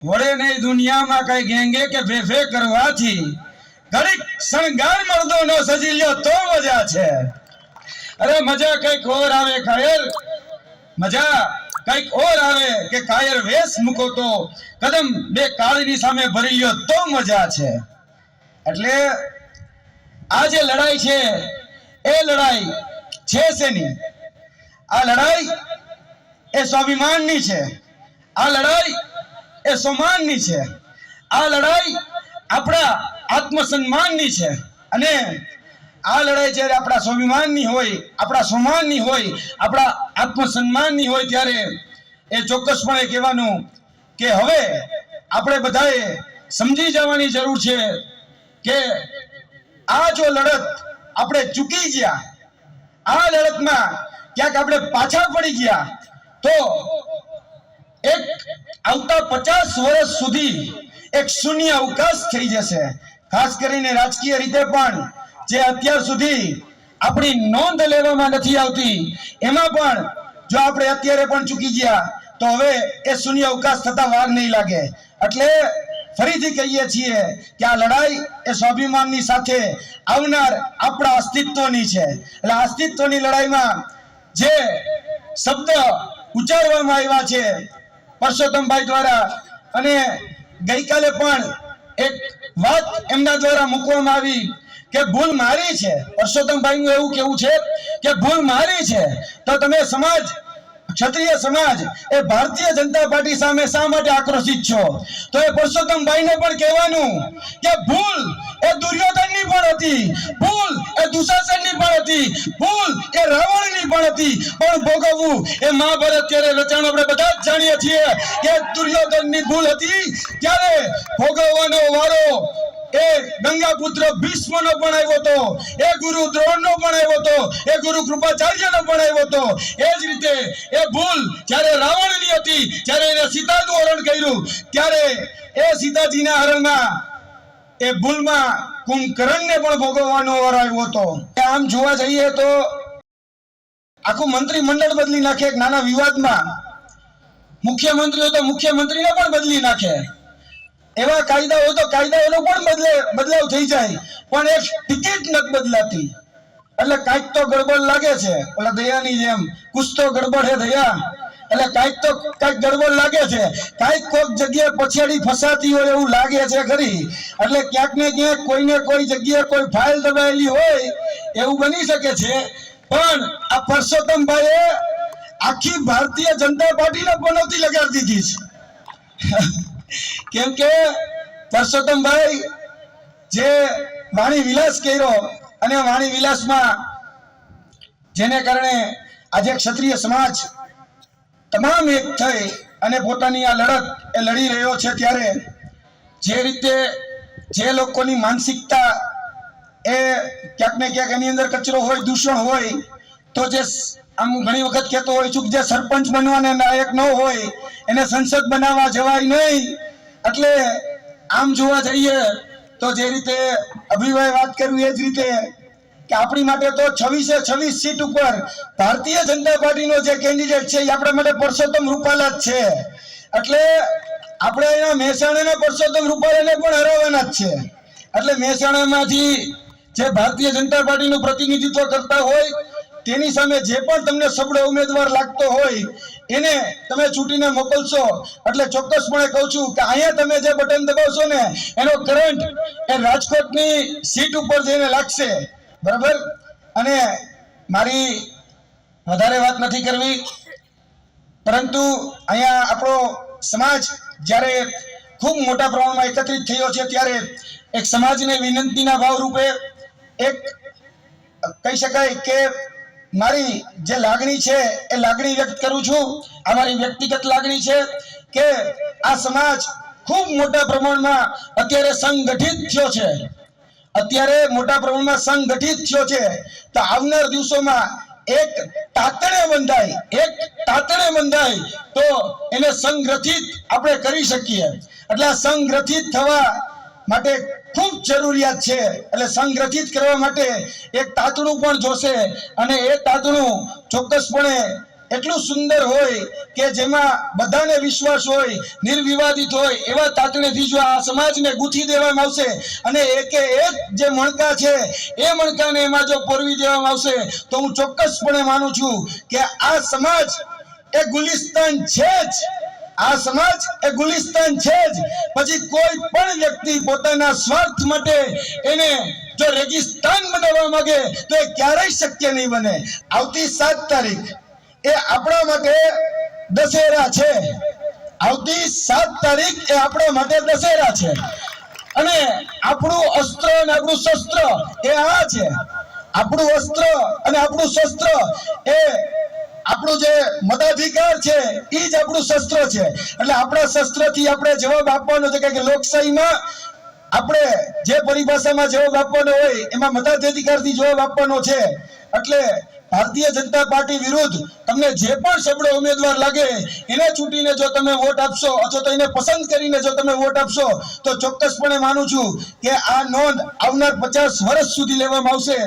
વળે નહીં દુનિયામાં કઈ ગેંગે કે ફેફે કરવાથી ઘડીક શણગાર મર્દો નો સજી લ્યો તો મજા છે. અરે મજા કઈક ઓર આવે કાયર, મજા કઈક ઓર આવે કે કાયર વેશ મૂકો તો કદમ બે કાળની સામે ભરી લ્યો તો મજા છે. એટલે આ જે લડાઈ છે એ લડાઈ છે શેની? આ લડાઈ એ સ્વાભિમાનની છે, આ લડાઈ એ સોમાનની છે, આ લડાઈ આપણા આત્મસન્માનની છે. અને આ લડાઈ જ્યારે આપણા સ્વાભિમાનની હોય, આપણા સોમાનની હોય, આપણા આત્મસન્માનની હોય ત્યારે એ ચોક્કસપણે કહેવાનું કે હવે આપણે બધાએ સમજી જવાની જરૂર છે કે આ જો લડત આપણે ચૂકી ગયા, આ લડતમાં ક્યાંક આપણે પાછા પડી ગયા તો એક આવતા 50 વર્ષ સુધી એક શૂન્ય અવકાશ થઈ જશે. ખાસ કરીને રાજકીય રીતે પણ જે અત્યાર સુધી આપણી નોંધ લેવામાં નથી આવતી એમાં પણ જો આપણે અત્યારે પણ ચૂકી ગયા તો હવે એ શૂન્ય અવકાશ થતા વાર નહીં લાગે. એટલે ફરીથી કહીએ છીએ કે આ લડાઈ એ સ્વાભિમાનની સાથે આવનાર આપણા અસ્તિત્વની છે. એટલે અસ્તિત્વની લડાઈમાં જે શબ્દ ઉચ્ચારવામાં આવ્યા છે પરસોત્તમભાઈ દ્વારા, અને ગઈકાલે પણ એક વાત એમના દ્વારા મૂકવામાં આવી કે ભૂલ મારી છે. પરસોત્તમભાઈનું એવું કહેવું છે કે ભૂલ મારી છે તો તમે સમાજ, ક્ષત્રિય સમાજ એ ભારતીય જનતા પાર્ટી સામે શા માટે આક્રોશિત છો? તો એ પરસોત્તમભાઈને પણ કહેવાનું કે ભૂલ એ દુર્યોધનની પણ હતી, ભૂલ એ દુશાસનની પણ હતી, ભૂલ એ રાવણની પણ હતી, પણ ભોગવવું એ મહાભારત ત્યારે રચાણ આપણે બધા જ જાણીએ છીએ કે દુર્યોધનની ભૂલ હતી ત્યારે ભોગવવાનો વારો એ ગંગાપુત્ર ભીષ્મનો પણ આવ્યો હતો, એ ગુરુ દ્રોણનો પણ આવ્યો હતો, એ ગુરુ કૃપાચાર્યનો પણ આવ્યો હતો. એ જ રીતે એ ભૂલ જ્યારે રાવણની હતી, જ્યારે એને સીતાનું હરણ કર્યું ત્યારે એ સીતાજીના હરણમાં એ ભૂલમાં કુંભકર્ણને પણ ભોગવવાનો વારો આવ્યો હતો. આમ જોવા જઈએ તો આખું મંત્રીમંડળ બદલી નાખે એક નાના વિવાદમાં, મુખ્યમંત્રી હોય તો મુખ્યમંત્રીને પણ બદલી નાખે, એવા કાયદા હોય તો કાયદાઓનો પણ બદલાવ થઈ જાય, પણ એક ટિકિટ નથી બદલાતી. એટલે કાંઈક તો ગડબડ લાગે છે. ઓલા દયાની જેમ કુછ તો ગડબડ હે દયા, એટલે કાંઈક ગડબડ લાગે છે, કાંઈક કોઈક જગ્યાએ પછાડી ફસાતી હોય એવું લાગે છે ખરી. એટલે ક્યાંક ને ક્યાંક કોઈને કોઈ જગ્યાએ કોઈ ફાઇલ દબાયેલી હોય એવું બની શકે છે. પણ આ પરસોત્તમભાઈએ આખી ભારતીય જનતા પાર્ટીને પનોતી લગાડી દીધી છે. કેમ કે પરસોત્તમભાઈ જે વાણી વિલાસ કર્યો, અને વાણી વિલાસમાં જેને કારણે આજે ક્ષત્રિય સમાજ તમામ એક થઈ અને પોતાની આ લડત એ લડી રહ્યો છે, ત્યારે જે રીતે જે લોકોની માનસિકતા એ ક્યાંક ને ક્યાંક એની અંદર કચરો હોય, દૂષણ હોય, તો જે આમ ઘણી વખત કહેતો હોય છું કે જે સરપંચ બનવાને લાયક ન હોય એને સંસદ બનાવવા જવાય નહીં. એટલે આમ જોવા જઈએ તો જે રીતે અભિભાઈ વાત કરવી એ જ રીતે કે આપણી માટે તો 26 સીટ ઉપર ભારતીય જનતા પાર્ટીનો જે કેન્ડિડેટ છે એ આપણા માટે પરસોત્તમ રૂપાલા જ છે. એટલે આપણે અહીંયા મહેસાણાના પરસોત્તમ રૂપાલાને પણ હરાવવાના જ છે. એટલે મહેસાણામાંથી જે ભારતીય જનતા પાર્ટીનું પ્રતિનિધિત્વ કરતા હોય તેની સામે જે પણ તમને સબળો ઉમેદવાર લાગતો હોય એને તમે ચૂંટીને મોકલશો. એટલે ચોક્કસપણે કહું છું કે અહીંયા તમે જે બટન દબાવશો ને એનો કરંટ એ રાજકોટની સીટ ઉપર જઈને લાગશે, બરાબર. અને મારી વધારે વાત નથી કરવી, પરંતુ અહીંયા આપણો સમાજ જ્યારે ખૂબ મોટા પ્રમાણમાં એકત્રિત થયો છે ત્યારે એક સમાજને વિનંતીના ભાવરૂપે એક કહી શકાય કે મારી જે લાગણી છે એ લાગણી વ્યક્ત કરું છું. આ મારી વ્યક્તિગત લાગણી છે કે આ સમાજ ખૂબ મોટા પ્રમાણમાં અત્યારે સંગઠિત થયો છે, અત્યારે મોટા પ્રમાણમાં સંગઠિત થયો છે. તો આવનાર દિવસોમાં એક તાતણે બંધાય તો એને સંગઠિત આપણે કરી શકીએ. એટલે આ સંગઠિત થવા માટે ખૂબ જરૂરિયાત છે. એટલે સંગઠિત કરવા માટે એક તાતણું પણ જોશે, અને એ તાતણું ચોક્કસપણે એટલું સુંદર હોય કે જેમાં બધાને વિશ્વાસ હોય, નિર્વિવાદિત હોય, એવા તાતણેથી જો આ સમાજને ગૂંથી દેવામાં આવશે અને એકે એક જે મણકા છે એ મણકાને એમાં જો પોરવી દેવામાં આવશે તો હું ચોક્કસપણે માનું છું કે આ સમાજ એ ગુલિસ્તાન છે જ, આ સમાજ એ ગુલિસ્તાન છે જ. પછી કોઈ પણ વ્યક્તિ પોતાના સ્વાર્થ માટે એને જો રેગિસ્તાન બનાવવા માંગે તો એ ક્યારેય શક્ય નહીં બને. આવતી 7 તારીખ એ આપણા માટે દશેરા છે. આવતી 7 તારીખ એ આપણા માટે દશેરા છે અને આપણું અસ્ત્ર અને આપણું શસ્ત્ર એ આ છે. આપણું અસ્ત્ર અને આપણું શસ્ત્ર એ આપણું જે મતાધિકાર છે એ જ આપણું શસ્ત્ર છે. એટલે આપણા શસ્ત્રથી આપણે જવાબ આપવાનો છે કે લોકશાહીમાં આપણે જે પરિભાષામાં જવાબ આપવાનો હોય એમાં મતાધિકારથી જવાબ આપવાનો છે. એટલે ભારતીય જનતા પાર્ટી વિરુદ્ધ તમને જે પણ સબળો ઉમેદવાર લાગે એને ચૂંટીને જો તમે વોટ આપશો અથવા તો એને પસંદ કરીને જો તમે વોટ આપશો તો ચોક્કસપણે માનું છું કે આ નોંધ આવનાર 50 વર્ષ સુધી લેવામાં આવશે.